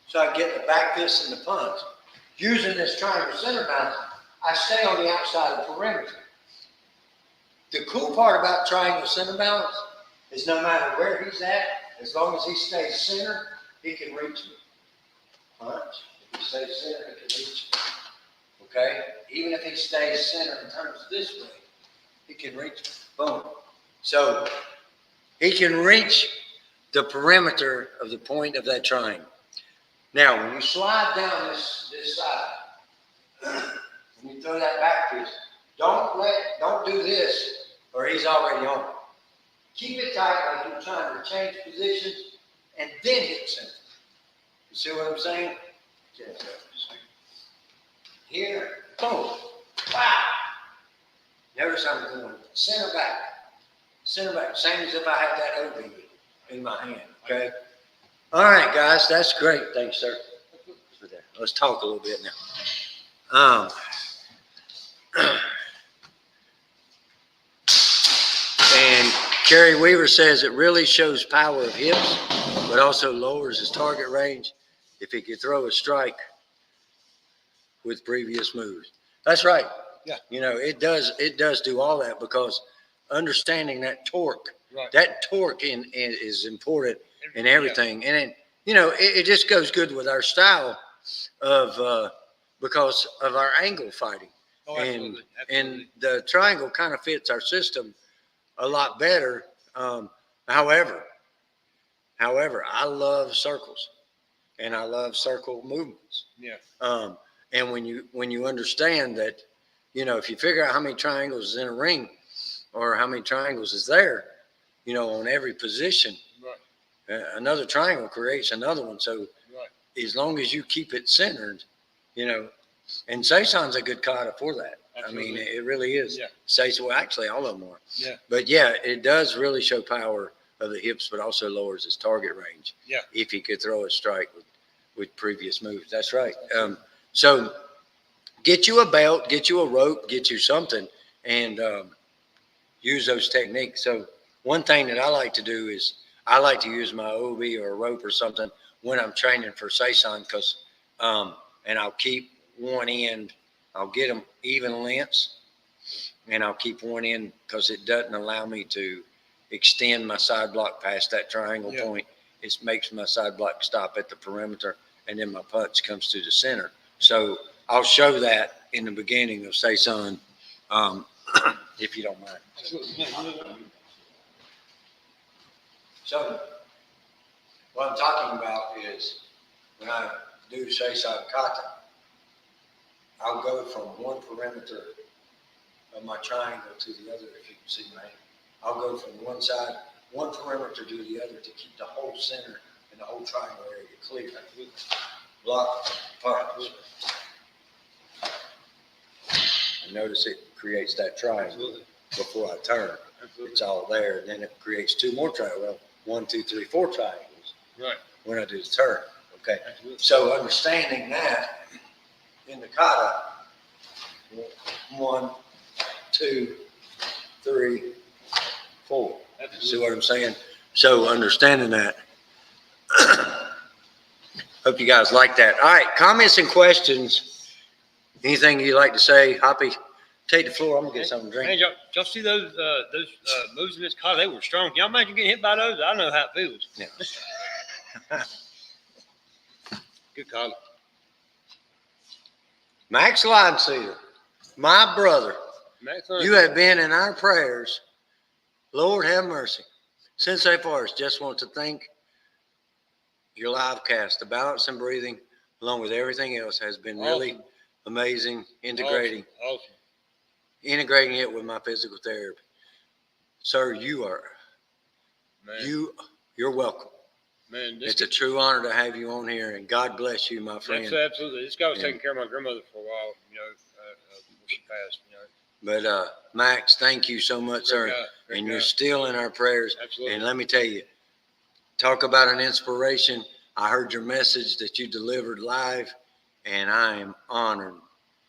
S1: So I get the back fist and the punch. Using this triangle center balance, I stay on the outside of the perimeter. The cool part about triangle center balance is no matter where he's at, as long as he stays centered, he can reach me. Punch. If he stays centered, he can reach me. Okay? Even if he stays centered and turns this way, he can reach me. Boom. So he can reach the perimeter of the point of that triangle. Now, when you slide down this side, when you throw that back piece, don't do this, or he's already on it. Keep it tight like you're trying to change positions, and then hit center. You see what I'm saying? Here, boom, wow. Notice I'm going center back, same as if I had that OB in my hand. Okay. All right, guys, that's great. Thanks, sir. Let's talk a little bit now. And Kerry Weaver says it really shows power of hips, but also lowers his target range if he could throw a strike with previous moves. That's right.
S2: Yeah.
S1: You know, it does do all that, because understanding that torque,
S2: Right.
S1: that torque is important in everything. Yeah. And it just goes good with our style of because of our angle fighting.
S2: Oh,
S1: absolutely.
S2: Absolutely.
S1: And the triangle kind of fits our system a lot better. However, I love circles, and I love circle movements.
S2: Yeah.
S1: And when you understand that, if you figure out how many triangles is in a ring, or how many triangles is there, on every position,
S2: right.
S1: Another triangle creates another one. So
S2: right.
S1: as long as you keep it centered, and Seison's a good kata for that.
S2: Absolutely.
S1: I mean, it really is.
S2: Yeah.
S1: Well, actually, all of them are.
S2: Yeah.
S1: But yeah, it does really show power of the hips, but also lowers his target range.
S2: Yeah.
S1: If he could throw a strike with previous moves. That's right. So get you a belt, get you a rope, get you something, and use those techniques. So one thing that I like to do is I like to use my OB or a rope or something when I'm training for Seison, because and I'll keep one end. I'll get them even lengths, and I'll keep one end because it doesn't allow me to extend my side block past that triangle point. It makes my side block stop at the perimeter, and then my punch comes to the center. So I'll show that in the beginning of Seison, if you don't mind. So what I'm talking about is when I do Seison kata, I'll go from one perimeter of my triangle to the other, if you can see my hand. I'll go from one side, one perimeter to the other to keep the whole center and the whole triangle area clear. Block, punch. And notice it creates that triangle before I turn. It's all there. And then it creates two more triangles. Well, 1, 2, 3, 4 triangles.
S2: Right.
S1: When I do the turn. Okay. So understanding that in the kata, 1, 2, 3, 4. See what I'm saying? So understanding that. Hope you guys like that. All right, comments and questions. Anything you'd like to say? Hoppy, take the floor. I'm gonna get something to drink.
S2: Hey, y'all see those moves in this kata? They were strong. Y'all imagine getting hit by those? I know how it feels.
S1: Yeah.
S2: Good kata.
S1: Max Lineseater, my brother, you have been in our prayers. Lord have mercy. Sensei Forrest, just want to thank your live cast. The balance and breathing, along with everything else, has been really amazing. Integrating it with my physical therapy. Sir, you're welcome.
S2: Man,
S1: it's a true honor to have you on here, and God bless you, my friend.
S2: Absolutely. This guy was taking care of my grandmother for a while, before she passed,
S1: But Max, thank you so much, sir.
S2: Great
S1: and
S2: guy.
S1: You're still in our prayers.
S2: Absolutely.
S1: And let me tell you, talk about an inspiration. I heard your message that you delivered live, and I am honored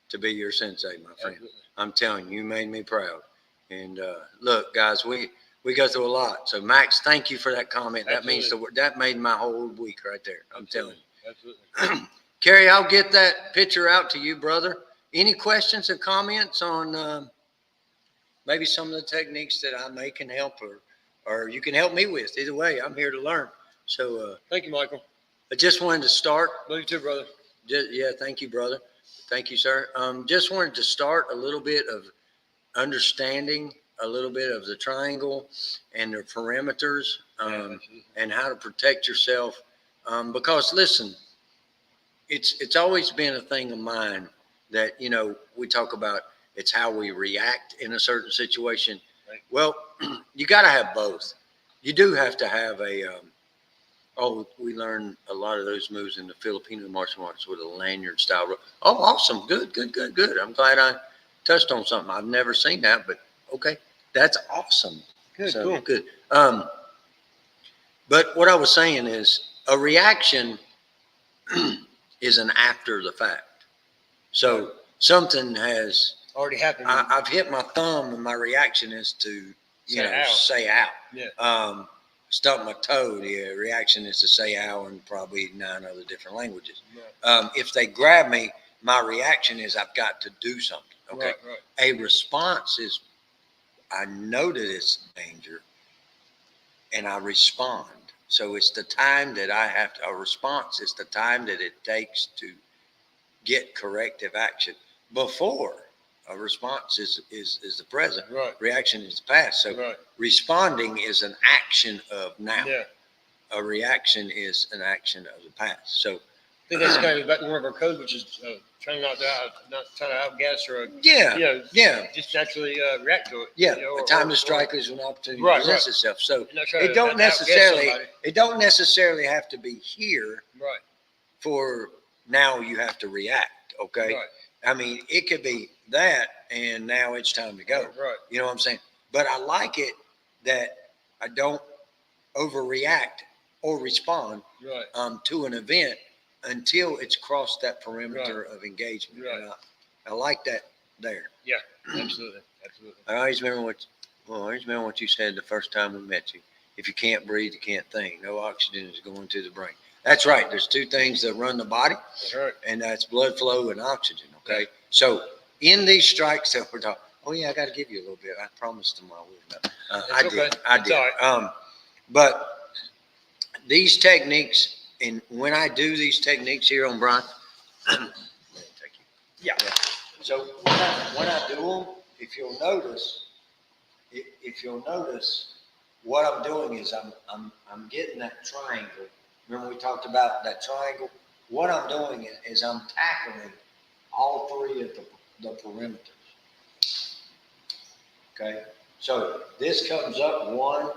S1: to be your sensei, my friend.
S2: Absolutely.
S1: I'm telling you, you made me proud. And look, guys, we go through a lot. So Max, thank you for that comment.
S2: Absolutely.
S1: That made my whole week right there. I'm telling you.
S2: Absolutely.
S1: Kerry, I'll get that picture out to you, brother. Any questions or comments on maybe some of the techniques that I may can help, or you can help me with. Either way, I'm here to learn. So
S2: Thank you, Michael.
S1: I just wanted to start.
S2: Love you too, brother.
S1: Yeah, thank you, brother. Thank you, sir. Just wanted to start a little bit of understanding a little bit of the triangle and the perimeters, and how to protect yourself. Because listen, it's always been a thing of mine that, we talk about it's how we react in a certain situation.
S2: Right.
S1: Well, you got to have both. You do have to have we learned a lot of those moves in the Filipino martial arts with a lanyard style. Oh, awesome. Good. I'm glad I touched on something. I've never seen that, but okay. That's awesome.
S2: Good,
S1: So,
S2: cool.
S1: Good. But what I was saying is a reaction is an after the fact. So something has
S2: already happened.
S1: I've hit my thumb and my reaction is to, say out.
S2: Yeah.
S1: Stump my toe, the reaction is to say ow in probably 9 other different languages.
S2: Right.
S1: If they grab me, my reaction is I've got to do something. Okay.
S2: Right.
S1: A response is I know that it's danger and I respond. So it's the time that a response is the time that it takes to get corrective action. Before a response is the present.
S2: Right.
S1: Reaction is the past. So responding is an action of now.
S2: Yeah.
S1: A reaction is an action of the past. So
S2: I think that's kind of one of our codes, which is trying not to outgas or just naturally react to it.
S1: Yeah, a time to strike is an opportunity to present itself. So it don't necessarily have to be here.
S2: Right.
S1: For now, you have to react. Okay.
S2: Right.
S1: I mean, it could be that, and now it's time to go.
S2: Right.
S1: You know what I'm saying? But I like it that I don't overreact or respond to an event until it's crossed that perimeter of engagement.
S2: Right.
S1: And I like that there.
S2: Yeah, absolutely.
S1: I always remember what you said the first time we met you. If you can't breathe, you can't think. No oxygen is going to the brain. That's right. There's 2 things that run the body, and that's blood flow and oxygen. Okay.
S2: Right.
S1: So in these strikes that we're talking, I got to give you a little bit. I promised tomorrow. I did. Right. But these techniques, and when I do these techniques here on Brian, So when I do them, if you'll notice, what I'm doing is I'm getting that triangle. Remember we talked about that triangle? What I'm doing is I'm tackling all 3 of the perimeters. Okay? So this comes up 1,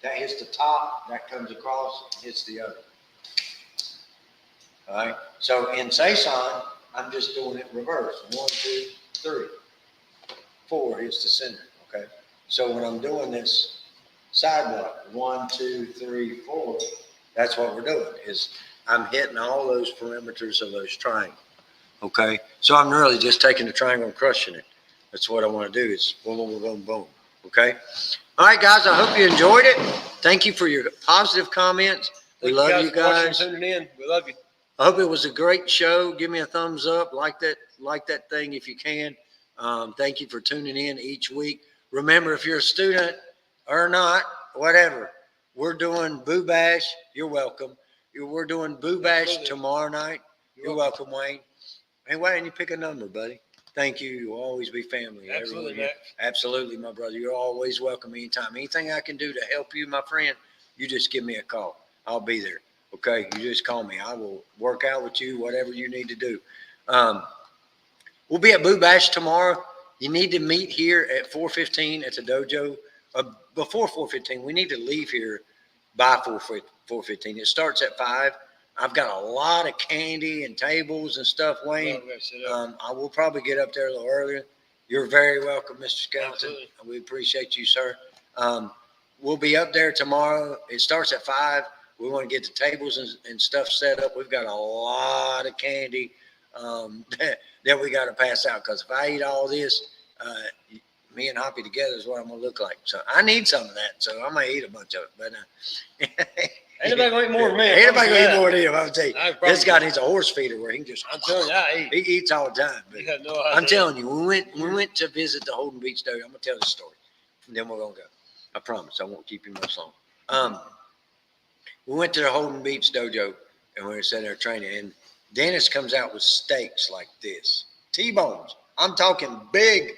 S1: that hits the top, that comes across, hits the other. All right? So in Seisan, I'm just doing it reverse. 1, 2, 3. 4 hits the center. Okay? So when I'm doing this sidewalk, 1, 2, 3, 4, that's what we're doing, is I'm hitting all those perimeters of those triangles. Okay? So I'm really just taking the triangle and crushing it. That's what I want to do, is boom, boom, boom, boom. Okay? All right, guys, I hope you enjoyed it. Thank you for your positive comments. We love you guys.
S2: Tuning in. We love you.
S1: I hope it was a great show. Give me a thumbs up. Like that thing if you can. Thank you for tuning in each week. Remember, if you're a student or not, whatever, we're doing Boo Bash. You're welcome. We're doing Boo Bash tomorrow night. You're welcome, Wayne. Hey, Wayne, you pick a number, buddy. Thank you. You'll always be family.
S2: Absolutely, Matt.
S1: Absolutely, my brother. You're always welcome anytime. Anything I can do to help you, my friend, you just give me a call. I'll be there. Okay? You just call me. I will work out with you, whatever you need to do. We'll be at Boo Bash tomorrow. You need to meet here at 4:15 at the dojo. Before 4:15, we need to leave here by 4:15. It starts at 5. I've got a lot of candy and tables and stuff, Wayne. I will probably get up there a little earlier. You're very welcome, Mr. Skeleton.
S2: Absolutely.
S1: We appreciate you, sir. We'll be up there tomorrow. It starts at 5. We want to get the tables and stuff set up. We've got a lot of candy that we got to pass out, because if I eat all this, me and Hoppy together is what I'm going to look like. So I need some of that. So I might eat a bunch of it. But
S2: Anybody gonna eat more than me?
S1: Anybody gonna eat more than him? I'll tell you.
S2: I probably
S1: This guy
S2: do.
S1: needs a horse feeder where he can just.
S2: I'm telling you, I eat.
S1: He eats all the time. But
S2: You have no idea.
S1: I'm telling you, we went to visit the Holden Beach Dojo. I'm gonna tell the story, and then we're gonna go. I promise, I won't keep you much long. We went to the Holden Beach Dojo, and we were sitting there training. And Dennis comes out with steaks like this, T-bones. I'm talking big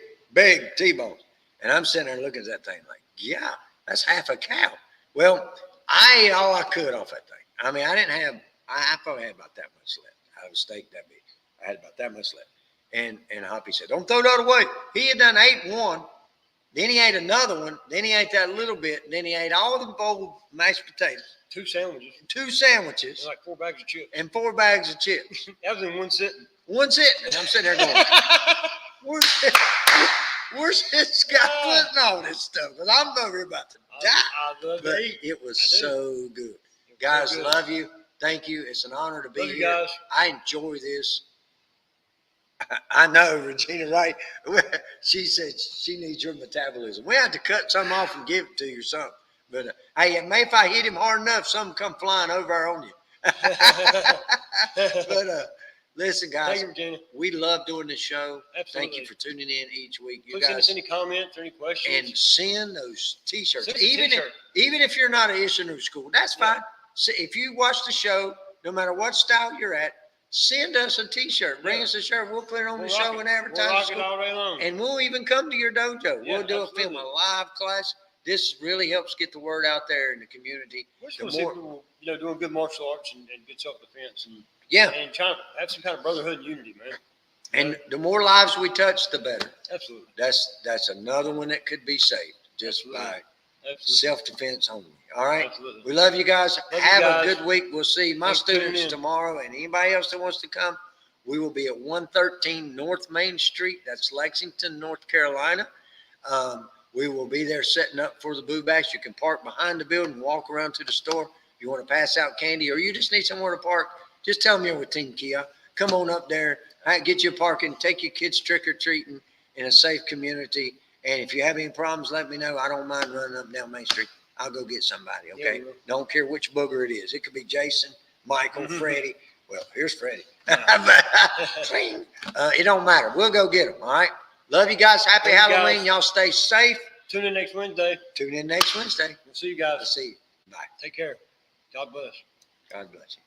S1: T-bones. And I'm sitting there looking at that thing like, yeah, that's half a cow. Well, I ate all I could off that thing. I mean, I probably had about that much left out of a steak that big. I had about that much left. And Hoppy said, don't throw that away. He had done ate one. Then he ate another one. Then he ate that little bit. And then he ate all the bowl mashed potatoes.
S2: 2 sandwiches.
S1: 2 sandwiches.
S2: And like 4 bags of chips.
S1: And 4 bags of chips.
S2: That was in one sitting.
S1: One sitting. And I'm sitting there going, where's this guy putting all this stuff? Because I'm over here about to die.
S2: I love
S1: But
S2: to eat.
S1: it was so good. Guys,
S2: so good.
S1: love you. Thank you. It's an honor to be
S2: Love you
S1: here.
S2: guys.
S1: I enjoy this. I know, Regina, right? She said she needs your metabolism. We had to cut some off and give it to you or something. But hey, maybe if I hit him hard enough, something come flying over on you. But listen, guys,
S2: Thank you, Virginia.
S1: we love doing this show.
S2: Absolutely.
S1: Thank you for tuning in each week. You
S2: Please send us
S1: guys,
S2: any comments or any questions.
S1: and send those T-shirts.
S2: Send us a t-shirt.
S1: Even if you're not at Isshinryu School, that's fine. So if you watch the show, no matter what style you're at, send us a T-shirt. Bring us a shirt. We'll put it on the show and advertise.
S2: We'll rock
S1: it.
S2: it all day long.
S1: And we'll even come to your dojo.
S2: Yeah,
S1: We'll do
S2: absolutely.
S1: a live class. This really helps get the word out there in the community.
S2: We're just
S1: The
S2: going to see
S1: more-
S2: people, doing good martial arts and good self-defense and
S1: Yeah,
S2: trying to have some kind of brotherhood and unity, man.
S1: and the more lives we touch, the better.
S2: Absolutely.
S1: That's another one that could be saved just
S2: Absolutely.
S1: by
S2: Absolutely.
S1: self-defense only. All right.
S2: Absolutely.
S1: We love you guys.
S2: you
S1: Have
S2: guys.
S1: a good week. We'll see my
S2: Thanks for tuning
S1: students
S2: in.
S1: tomorrow, and anybody else that wants to come. We will be at 113 North Main Street. That's Lexington, North Carolina. We will be there setting up for the boo bash. You can park behind the building, walk around to the store. If you want to pass out candy or you just need somewhere to park, just tell me you're with Team Kia. Come on up there. Get you parking. Take your kids trick-or-treating in a safe community. And if you have any problems, let me know. I don't mind running up and down Main Street. I'll go get somebody, okay?
S2: Yeah, we will.
S1: Don't care which booger it is. It could be Jason, Michael, Freddie. Well, here's Freddie. It don't matter. We'll go get them, all right? Love you guys. Happy
S2: Love you
S1: Halloween.
S2: guys.
S1: Y'all stay safe.
S2: Tune in next Wednesday.
S1: Tune in next Wednesday.
S2: We'll see you guys.
S1: We'll see you. Bye.
S2: Take care. God bless.
S1: God bless you.